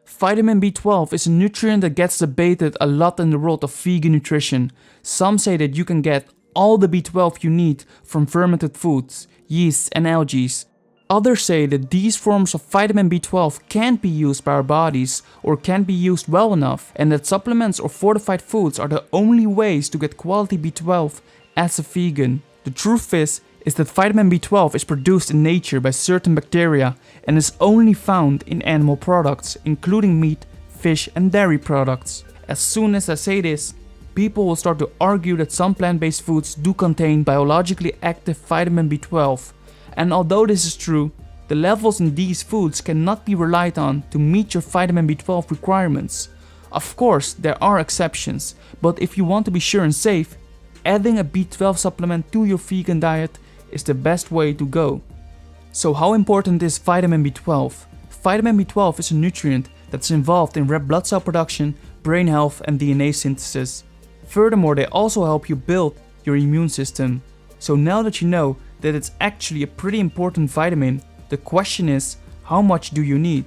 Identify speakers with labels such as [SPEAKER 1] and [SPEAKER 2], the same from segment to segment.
[SPEAKER 1] Vitamin B12 is a nutrient that gets debated a lot in the world of vegan nutrition. Some say that you can get all the B12 you need from fermented foods, yeasts and algae. Others say that these forms of vitamin B12 can't be used by our bodies or can't be used well enough, and that supplements or fortified foods are the only ways to get quality B12 as a vegan. The truth is that vitamin B12 is produced in nature by certain bacteria and is only found in animal products, including meat, fish and dairy products. As soon as I say this, people will start to argue that some plant-based foods do contain biologically active vitamin B12. And although this is true, the levels in these foods cannot be relied on to meet your vitamin B12 requirements. Of course, there are exceptions, but if you want to be sure and safe, adding a B12 supplement to your vegan diet is the best way to go. So how important is vitamin B12? Vitamin B12 is a nutrient that's involved in red blood cell production, brain health and DNA synthesis. Furthermore, they also help you build your immune system. So now that you know that it's actually a pretty important vitamin, the question is, how much do you need?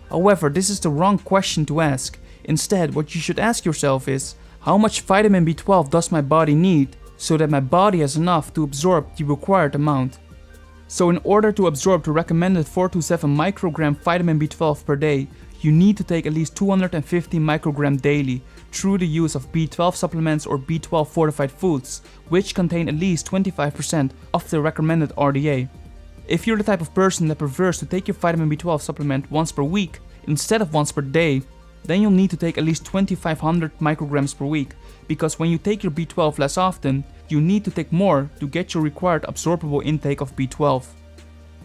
[SPEAKER 1] However, this is the wrong question to ask. Instead, what you should ask yourself is, how much vitamin B12 does my body need so that my body has enough to absorb the required amount? So in order to absorb the recommended 4 to 7 microgram vitamin B12 per day, you need to take at least 250 microgram daily through the use of B12 supplements or B12 fortified foods, which contain at least 25% of the recommended RDA. If you're the type of person that prefers to take your vitamin B12 supplement once per week instead of once per day, then you'll need to take at least 2500 micrograms per week, because when you take your B12 less often, you need to take more to get your required absorbable intake of B12.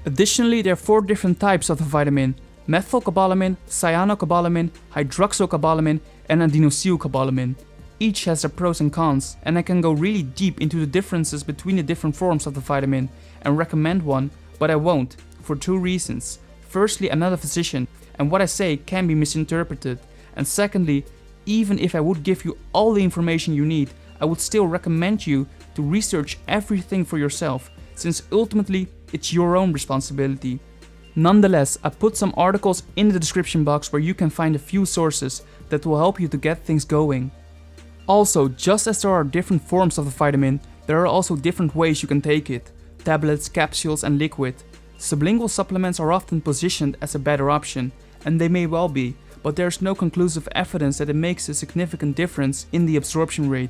[SPEAKER 1] Additionally, there are 4 different types of the vitamin: methylcobalamin, cyanocobalamin, hydroxycobalamin and adenosylcobalamin. Each has their pros and cons, and I can go really deep into the differences between the different forms of the vitamin and recommend one, but I won't, for 2 reasons. Firstly, I'm not a physician, and what I say can be misinterpreted. And secondly, even if I would give you all the information you need, I would still recommend you to research everything for yourself, since ultimately it's your own responsibility. Nonetheless, I put some articles in the description box where you can find a few sources that will help you to get things going. Also, just as there are different forms of the vitamin, there are also different ways you can take it: tablets, capsules and liquid. Sublingual supplements are often positioned as a better option, and they may well be, but there's no conclusive evidence that it makes a significant difference in the absorption rate.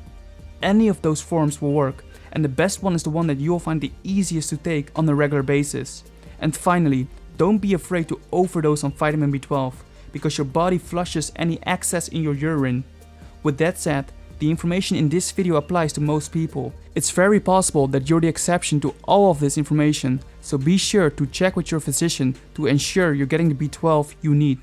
[SPEAKER 1] Any of those forms will work, and the best one is the one that you'll find the easiest to take on a regular basis. And finally, don't be afraid to overdose on vitamin B12, because your body flushes any excess in your urine. With that said, the information in this video applies to most people. It's very possible that you're the exception to all of this information, so be sure to check with your physician to ensure you're getting the B12 you need.